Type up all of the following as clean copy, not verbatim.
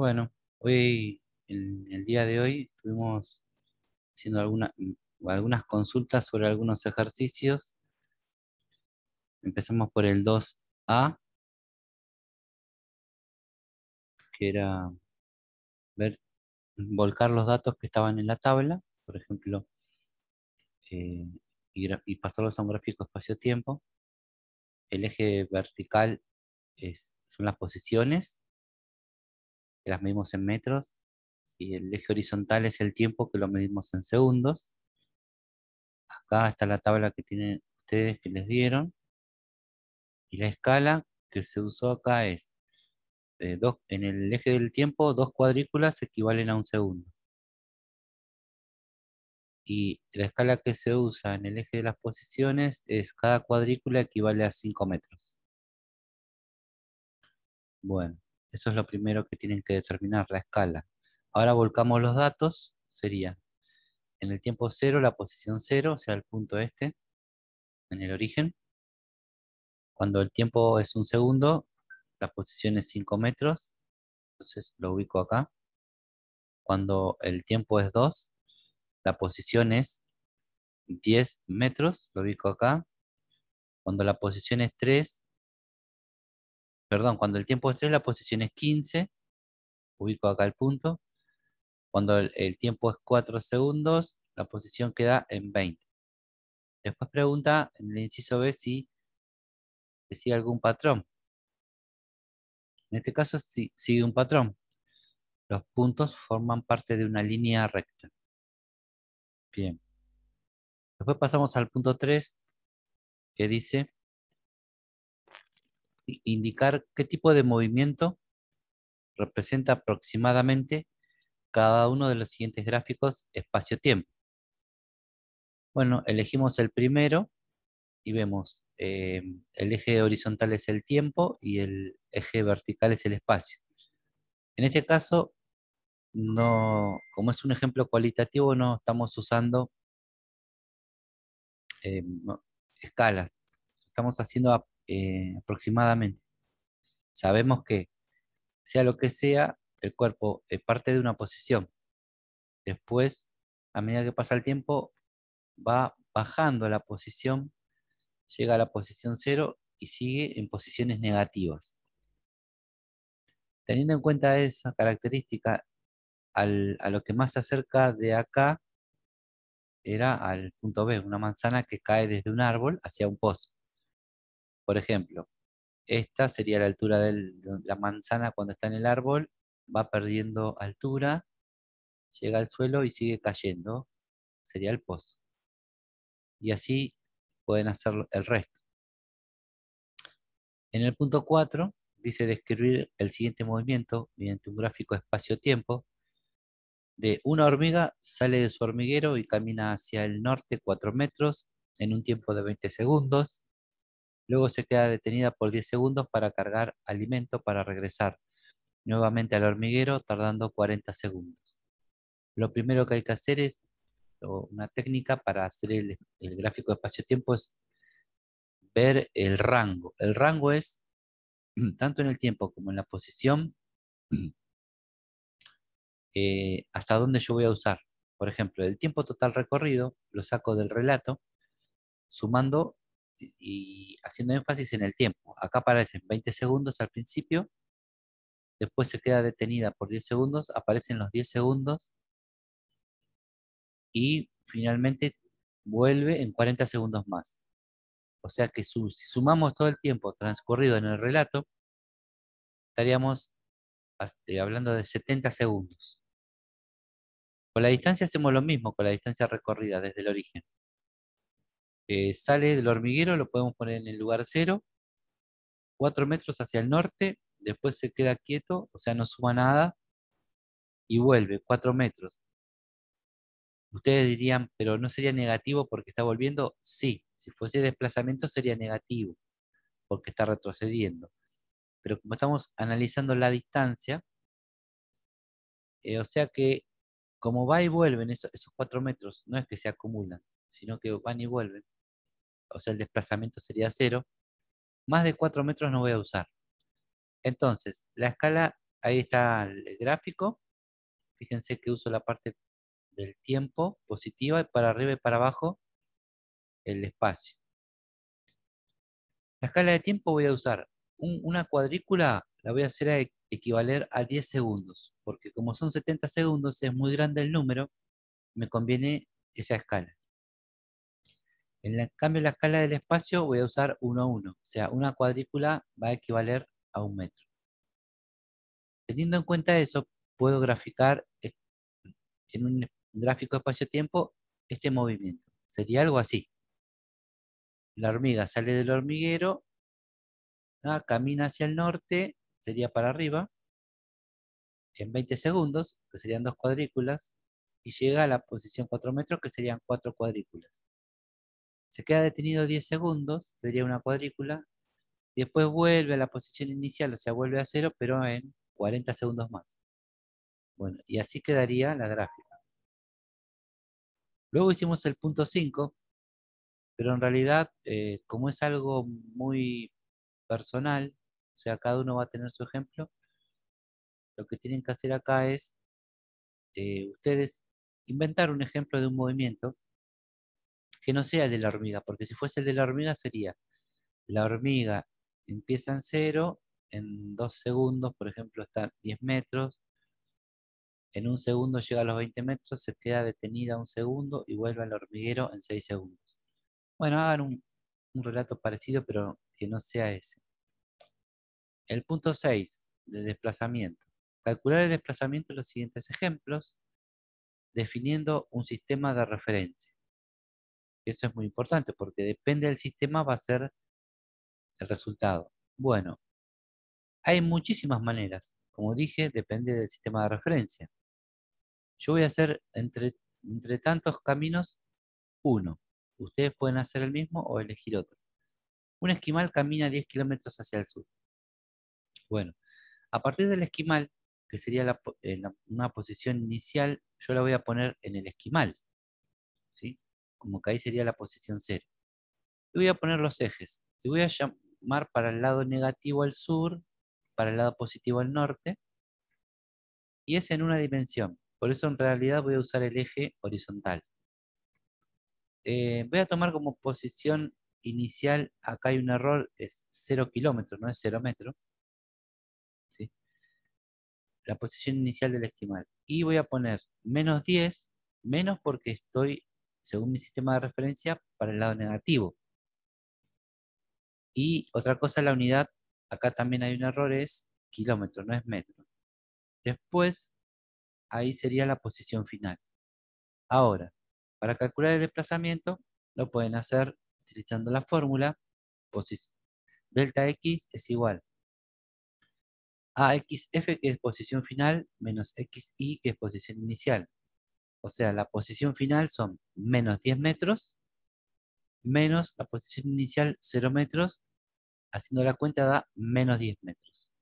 Bueno, hoy, en el día de hoy, estuvimos haciendo algunas consultas sobre algunos ejercicios. Empezamos por el 2A, que era ver, volcar los datos que estaban en la tabla, por ejemplo, eh, y pasarlos a un gráfico espacio-tiempo. El eje vertical son las posiciones, que las medimos en metros, y el eje horizontal es el tiempo, que lo medimos en segundos. Acá está la tabla que tienen ustedes que les dieron. Y la escala que se usó acá es, en el eje del tiempo, dos cuadrículas equivalen a un segundo. Y la escala que se usa en el eje de las posiciones es cada cuadrícula equivale a 5 metros. Bueno, eso es lo primero que tienen que determinar, la escala. Ahora volcamos los datos, sería en el tiempo cero, la posición cero, o sea, el punto este, en el origen. Cuando el tiempo es un segundo, la posición es 5 metros, entonces lo ubico acá. Cuando el tiempo es 2, la posición es 10 metros, lo ubico acá. Cuando la posición es 3, perdón, cuando el tiempo es 3, la posición es 15, ubico acá el punto. Cuando el tiempo es 4 segundos, la posición queda en 20. Después pregunta en el inciso B si sigue algún patrón. En este caso sigue un patrón. Los puntos forman parte de una línea recta. Bien. Después pasamos al punto 3, que dice indicar qué tipo de movimiento representa aproximadamente cada uno de los siguientes gráficos espacio-tiempo. Bueno, elegimos el primero y vemos el eje horizontal es el tiempo y el eje vertical es el espacio. En este caso, no, como es un ejemplo cualitativo, no estamos usando escalas. Estamos haciendo aproximadamente. Sabemos que, sea lo que sea, el cuerpo parte de una posición. Después, a medida que pasa el tiempo, va bajando la posición, llega a la posición cero y sigue en posiciones negativas. Teniendo en cuenta esa característica, a lo que más se acerca de acá era al punto B, una manzana que cae desde un árbol hacia un pozo. Por ejemplo, esta sería la altura de la manzana cuando está en el árbol, va perdiendo altura, llega al suelo y sigue cayendo, sería el pozo. Y así pueden hacer el resto. En el punto 4 dice describir el siguiente movimiento mediante un gráfico espacio-tiempo. De una hormiga sale de su hormiguero y camina hacia el norte 4 metros en un tiempo de 20 segundos. Luego se queda detenida por 10 segundos para cargar alimento para regresar nuevamente al hormiguero, tardando 40 segundos. Lo primero que hay que hacer es, o una técnica para hacer el gráfico de espacio-tiempo, es ver el rango. El rango es, tanto en el tiempo como en la posición, hasta dónde yo voy a usar. Por ejemplo, el tiempo total recorrido lo saco del relato, sumando y haciendo énfasis en el tiempo. Acá aparecen 20 segundos al principio, después se queda detenida por 10 segundos, aparecen los 10 segundos y finalmente vuelve en 40 segundos más. O sea que si sumamos todo el tiempo transcurrido en el relato, estaríamos hablando de 70 segundos. Con la distancia hacemos lo mismo, con la distancia recorrida desde el origen. Sale del hormiguero, lo podemos poner en el lugar cero, 4 metros hacia el norte, después se queda quieto, o sea, no suma nada, y vuelve 4 metros. Ustedes dirían, pero ¿no sería negativo porque está volviendo? Sí, si fuese desplazamiento sería negativo, porque está retrocediendo. Pero como estamos analizando la distancia, o sea que como va y vuelven esos 4 metros, no es que se acumulan, sino que van y vuelven, o sea, el desplazamiento sería cero, más de 4 metros no voy a usar. Entonces, la escala Ahí está el gráfico. Fíjense que uso la parte del tiempo positiva y para arriba y para abajo el espacio. La escala de tiempo voy a usar una cuadrícula, la voy a hacer equivaler a 10 segundos, porque como son 70 segundos, es muy grande el número, me conviene esa escala. Cambio, la escala del espacio voy a usar 1 a 1, o sea, una cuadrícula va a equivaler a 1 metro. Teniendo en cuenta eso, puedo graficar en un gráfico espacio-tiempo este movimiento. Sería algo así. La hormiga sale del hormiguero, camina hacia el norte, sería para arriba, en 20 segundos, que serían 2 cuadrículas, y llega a la posición 4 metros, que serían 4 cuadrículas. Se queda detenido 10 segundos, sería una cuadrícula, y después vuelve a la posición inicial, o sea, vuelve a cero, pero en 40 segundos más. Bueno, y así quedaría la gráfica. Luego hicimos el punto 5, pero en realidad, como es algo muy personal, o sea, cada uno va a tener su ejemplo, lo que tienen que hacer acá es ustedes inventar un ejemplo de un movimiento que no sea el de la hormiga, porque si fuese el de la hormiga sería, la hormiga empieza en cero, en 2 segundos, por ejemplo, está a 10 metros, en 1 segundo llega a los 20 metros, se queda detenida 1 segundo y vuelve al hormiguero en 6 segundos. Bueno, hagan un relato parecido, pero que no sea ese. El punto 6, de desplazamiento. Calcular el desplazamiento en los siguientes ejemplos, definiendo un sistema de referencia. Eso es muy importante porque depende del sistema va a ser el resultado. Bueno, hay muchísimas maneras. Como dije, depende del sistema de referencia. Yo voy a hacer entre tantos caminos uno. Ustedes pueden hacer el mismo o elegir otro. Un esquimal camina 10 kilómetros hacia el sur. Bueno, a partir del esquimal, que sería una posición inicial, yo la voy a poner en el esquimal, ¿sí? Como que ahí sería la posición 0. Y voy a poner los ejes. Y voy a llamar para el lado negativo al sur, para el lado positivo al norte, y es en una dimensión. Por eso en realidad voy a usar el eje horizontal. Voy a tomar como posición inicial, acá hay un error, es 0 kilómetros, no es 0 metros, ¿sí? La posición inicial del esquimal. Y voy a poner menos 10, menos porque estoy, según mi sistema de referencia, para el lado negativo. Y otra cosa, la unidad, acá también hay un error, es kilómetro, no es metro. Después, ahí sería la posición final. Ahora, para calcular el desplazamiento, lo pueden hacer utilizando la fórmula, delta x es igual a xf, que es posición final, menos xy, que es posición inicial. O sea, la posición final son menos 10 metros, menos la posición inicial 0 metros, haciendo la cuenta da menos 10 metros.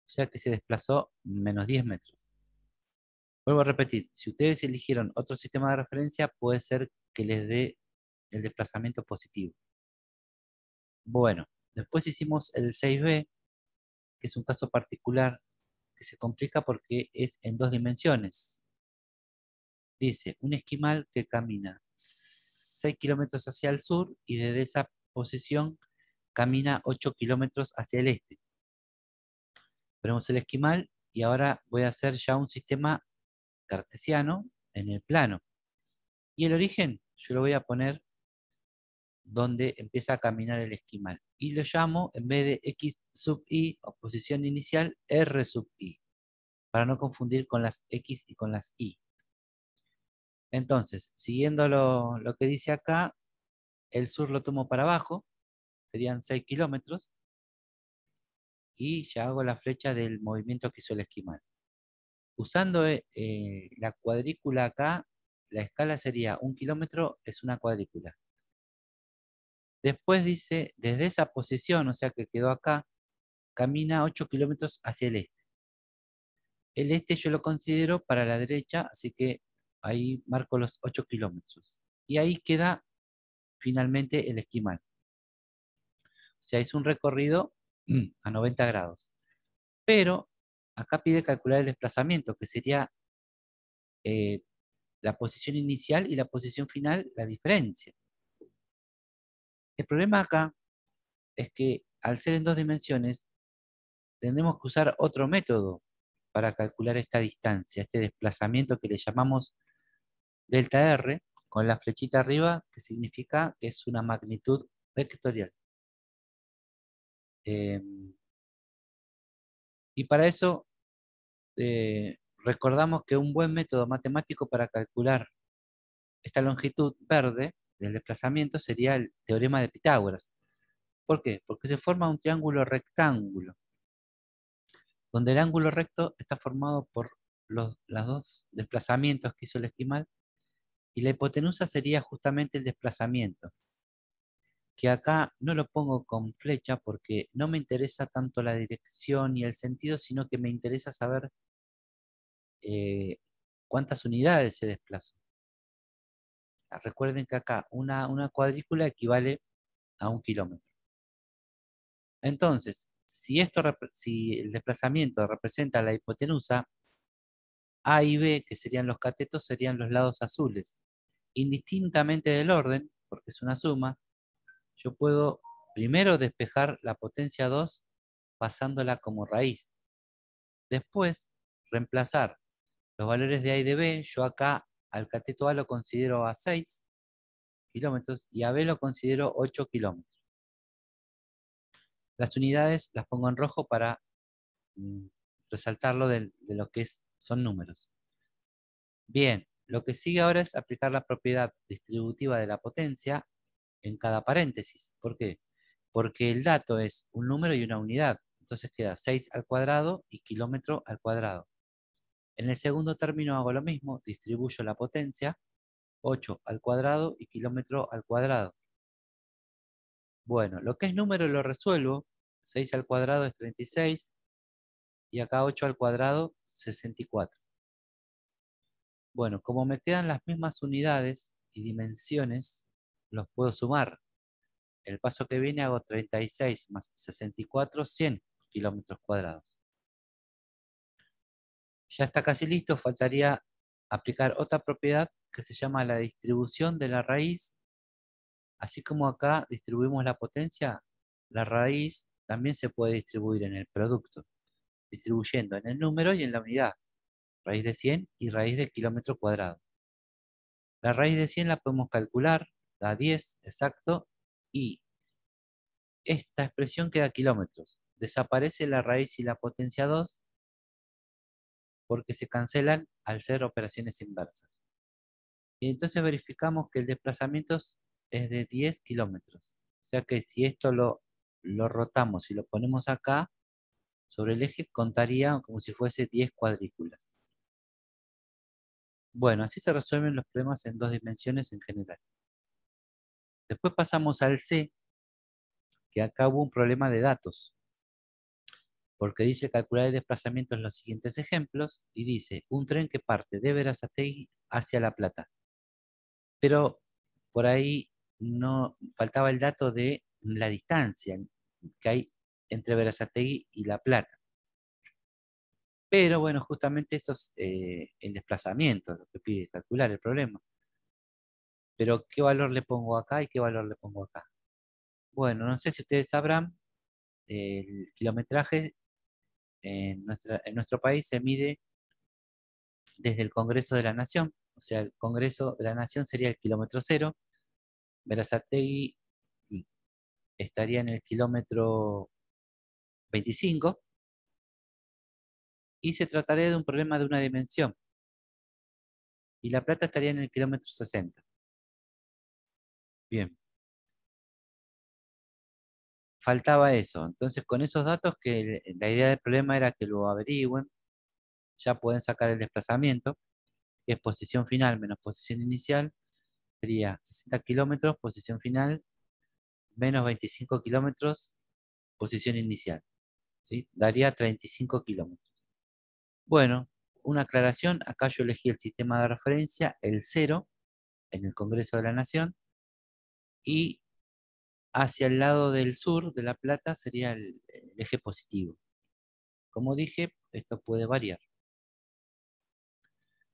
O sea que se desplazó menos 10 metros. Vuelvo a repetir, si ustedes eligieron otro sistema de referencia, puede ser que les dé el desplazamiento positivo. Bueno, después hicimos el 6b, que es un caso particular que se complica porque es en 2 dimensiones. Dice, un esquimal que camina 6 kilómetros hacia el sur y desde esa posición camina 8 kilómetros hacia el este. Ponemos el esquimal y ahora voy a hacer ya un sistema cartesiano en el plano. Y el origen yo lo voy a poner donde empieza a caminar el esquimal. Y lo llamo, en vez de x sub i, o posición inicial, r sub i, para no confundir con las x y con las y. Entonces, siguiendo lo que dice acá, el sur lo tomo para abajo, serían 6 kilómetros, y ya hago la flecha del movimiento que hizo el esquimal. Usando la cuadrícula acá, la escala sería 1 kilómetro es una cuadrícula. Después dice, desde esa posición, o sea que quedó acá, camina 8 kilómetros hacia el este. El este yo lo considero para la derecha, así que ahí marco los 8 kilómetros. Y ahí queda finalmente el esquimal. O sea, es un recorrido a 90 grados. Pero acá pide calcular el desplazamiento, que sería eh, la posición inicial y la posición final, la diferencia. El problema acá es que al ser en dos dimensiones, tendremos que usar otro método para calcular esta distancia, este desplazamiento que le llamamos delta R, con la flechita arriba, que significa que es una magnitud vectorial. Eh, y para eso recordamos que un buen método matemático para calcular esta longitud verde del desplazamiento sería el teorema de Pitágoras. ¿Por qué? Porque se forma un triángulo rectángulo, donde el ángulo recto está formado por los dos desplazamientos que hizo el esquimal, y la hipotenusa sería justamente el desplazamiento, que acá no lo pongo con flecha porque no me interesa tanto la dirección y el sentido, sino que me interesa saber cuántas unidades se desplazan. Recuerden que acá una cuadrícula equivale a 1 kilómetro. Entonces, si el desplazamiento representa la hipotenusa, A y B, que serían los catetos, serían los lados azules. Indistintamente del orden, porque es una suma, yo puedo primero despejar la potencia 2 pasándola como raíz. Después, reemplazar los valores de A y de B. Yo acá al cateto A lo considero a 6 kilómetros y a B lo considero 8 kilómetros. Las unidades las pongo en rojo para mm, resaltarlo de lo que son números. Bien, lo que sigue ahora es aplicar la propiedad distributiva de la potencia en cada paréntesis. ¿Por qué? Porque el dato es un número y una unidad. Entonces queda 6 al cuadrado y kilómetro al cuadrado. En el segundo término hago lo mismo, distribuyo la potencia, 8 al cuadrado y kilómetro al cuadrado. Bueno, lo que es número lo resuelvo. 6 al cuadrado es 36 y acá 8 al cuadrado 64. Bueno, como me quedan las mismas unidades y dimensiones, los puedo sumar. El paso que viene hago 36 más 64, 100 kilómetros cuadrados. Ya está casi listo, faltaría aplicar otra propiedad que se llama la distribución de la raíz. Así como acá distribuimos la potencia, la raíz también se puede distribuir en el producto, distribuyendo en el número y en la unidad, raíz de 100 y raíz de kilómetro cuadrado. La raíz de 100 la podemos calcular, da 10 exacto, y esta expresión queda kilómetros. Desaparece la raíz y la potencia 2 porque se cancelan al ser operaciones inversas. Y entonces verificamos que el desplazamiento es de 10 kilómetros. O sea que si esto lo rotamos y lo ponemos acá, sobre el eje contaría como si fuese 10 cuadrículas. Bueno, así se resuelven los problemas en dos dimensiones en general. Después pasamos al C, que acá hubo un problema de datos, porque dice calcular el desplazamiento en los siguientes ejemplos, y dice un tren que parte de Berazategui hacia La Plata. Pero por ahí no faltaba el dato de la distancia que hay entre Berazategui y La Plata. Pero bueno, justamente eso es el desplazamiento, lo que pide calcular el problema. Pero ¿qué valor le pongo acá y qué valor le pongo acá? Bueno, no sé si ustedes sabrán, el kilometraje en nuestro país se mide desde el Congreso de la Nación. O sea, el Congreso de la Nación sería el kilómetro cero. Berazategui estaría en el kilómetro 25 y se trataría de un problema de una dimensión. Y La Plata estaría en el kilómetro 60. Bien, faltaba eso. Entonces, con esos datos, que la idea del problema era que lo averigüen, ya pueden sacar el desplazamiento, que es posición final menos posición inicial, sería 60 kilómetros, posición final, menos 25 kilómetros, posición inicial. ¿Sí? Daría 35 kilómetros. Bueno, una aclaración, acá yo elegí el sistema de referencia, el 0, en el Congreso de la Nación, y hacia el lado del sur de La Plata sería el eje positivo. Como dije, esto puede variar.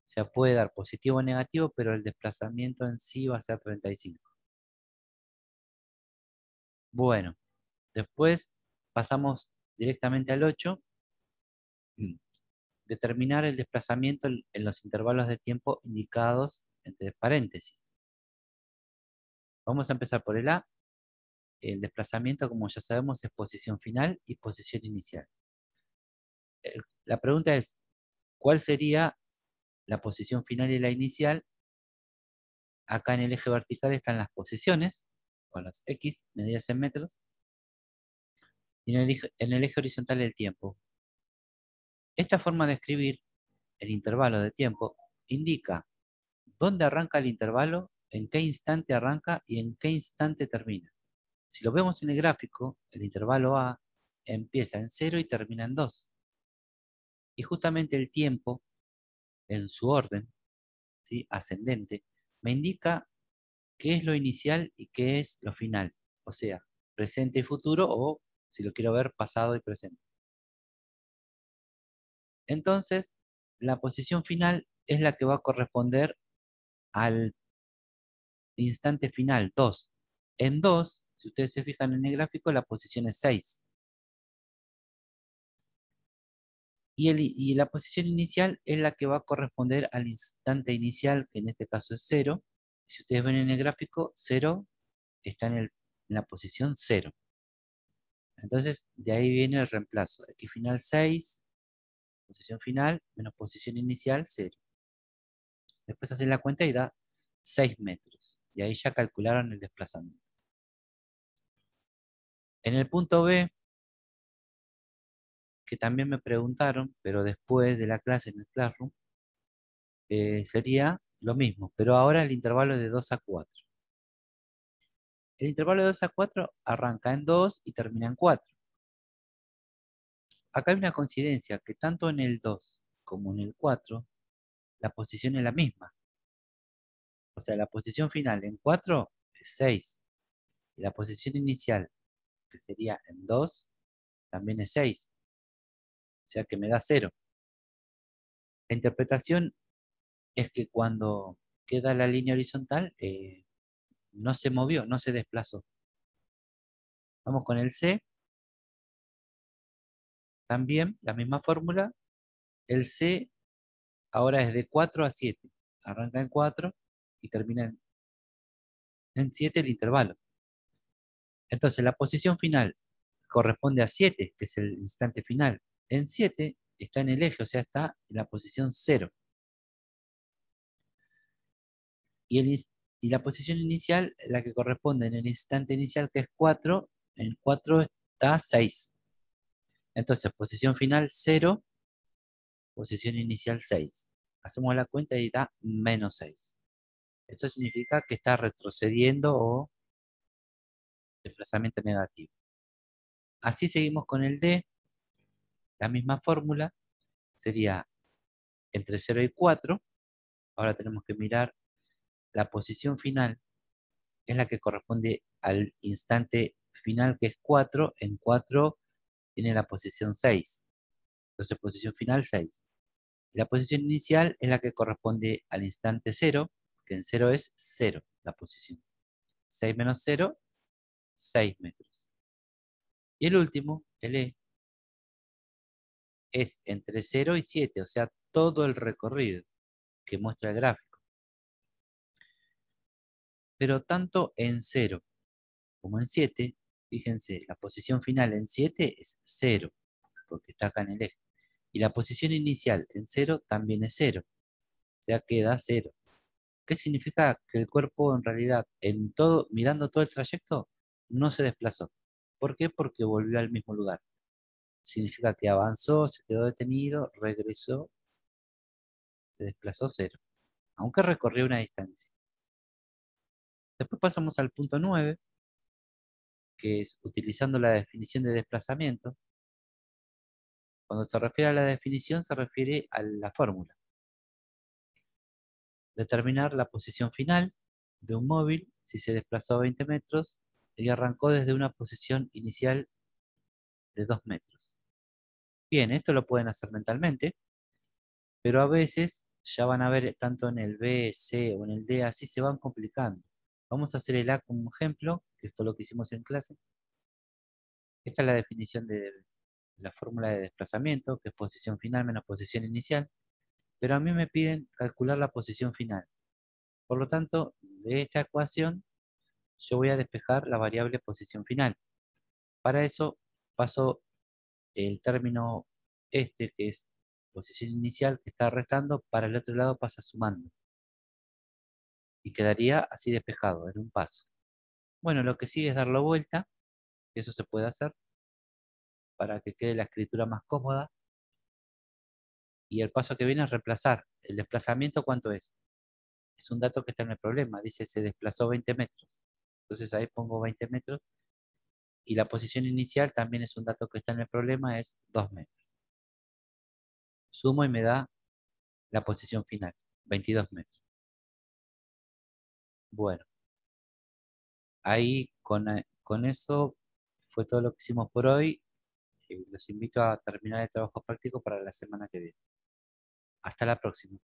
O sea, puede dar positivo o negativo, pero el desplazamiento en sí va a ser 35. Bueno, después pasamos directamente al 8. Mm. Determinar el desplazamiento en los intervalos de tiempo indicados entre paréntesis. Vamos a empezar por el A. El desplazamiento, como ya sabemos, es posición final y posición inicial. La pregunta es, ¿cuál sería la posición final y la inicial? Acá en el eje vertical están las posiciones, con las X, medidas en metros, y en el eje horizontal el tiempo. Esta forma de escribir el intervalo de tiempo indica dónde arranca el intervalo, en qué instante arranca y en qué instante termina. Si lo vemos en el gráfico, el intervalo A empieza en 0 y termina en 2. Y justamente el tiempo, en su orden, ¿sí?, ascendente, me indica qué es lo inicial y qué es lo final. O sea, presente y futuro, o si lo quiero ver, pasado y presente. Entonces, la posición final es la que va a corresponder al instante final, 2. En 2, si ustedes se fijan en el gráfico, la posición es 6. Y la posición inicial es la que va a corresponder al instante inicial, que en este caso es 0. Si ustedes ven en el gráfico, 0 está en la posición 0. Entonces, de ahí viene el reemplazo. X final 6, posición final, menos posición inicial 0. Después hacen la cuenta y da 6 metros. Y ahí ya calcularon el desplazamiento. En el punto B, que también me preguntaron, pero después de la clase en el Classroom, sería lo mismo, pero ahora el intervalo es de 2 a 4. El intervalo de 2 a 4 arranca en 2 y termina en 4. Acá hay una coincidencia que tanto en el 2 como en el 4 la posición es la misma. O sea, la posición final en 4 es 6. Y la posición inicial, que sería en 2, también es 6. O sea que me da 0. La interpretación es que cuando queda la línea horizontal, no se movió, no se desplazó. Vamos con el C. También la misma fórmula. El C ahora es de 4 a 7. Arranca en 4 y termina en 7 el intervalo. Entonces la posición final corresponde a 7, que es el instante final. En 7 está en el eje, o sea, está en la posición 0. Y la posición inicial, la que corresponde en el instante inicial, que es 4, en 4 está 6. Entonces, posición final 0, posición inicial 6. Hacemos la cuenta y da menos 6. Esto significa que está retrocediendo o desplazamiento negativo. Así seguimos con el D. La misma fórmula sería entre 0 y 4. Ahora tenemos que mirar la posición final, es la que corresponde al instante final, que es 4. En 4 tiene la posición 6. Entonces, posición final 6. La posición inicial es la que corresponde al instante 0, que en 0 es 0, la posición. 6 menos 0, 6 metros. Y el último, el E, es entre 0 y 7, o sea, todo el recorrido que muestra el gráfico. Pero tanto en 0 como en 7, fíjense, la posición final en 7 es 0, porque está acá en el eje. Y la posición inicial en 0 también es 0, o sea, queda 0. ¿Qué significa? Que el cuerpo en realidad, mirando todo el trayecto, no se desplazó. ¿Por qué? Porque volvió al mismo lugar. Significa que avanzó, se quedó detenido, regresó, se desplazó 0, aunque recorrió una distancia. Después pasamos al punto 9, que es utilizando la definición de desplazamiento. Cuando se refiere a la definición, se refiere a la fórmula. Determinar la posición final de un móvil si se desplazó 20 metros y arrancó desde una posición inicial de 2 metros. Bien, esto lo pueden hacer mentalmente, pero a veces ya van a ver tanto en el B, C o en el D, así se van complicando. Vamos a hacer el A como ejemplo, que fue lo que hicimos en clase. Esta es la definición de la fórmula de desplazamiento, que es posición final menos posición inicial, pero a mí me piden calcular la posición final. Por lo tanto, de esta ecuación yo voy a despejar la variable posición final. Para eso paso el término este, que es posición inicial, que está restando, para el otro lado pasa sumando. Y quedaría así despejado, en un paso. Bueno, lo que sigue es darlo vuelta, que eso se puede hacer para que quede la escritura más cómoda. Y el paso que viene es reemplazar. ¿El desplazamiento cuánto es? Es un dato que está en el problema. Dice se desplazó 20 metros. Entonces ahí pongo 20 metros. Y la posición inicial también es un dato que está en el problema, es 2 metros. Sumo y me da la posición final, 22 metros. Bueno, ahí con eso fue todo lo que hicimos por hoy. Los invito a terminar el trabajo práctico para la semana que viene. Hasta la próxima.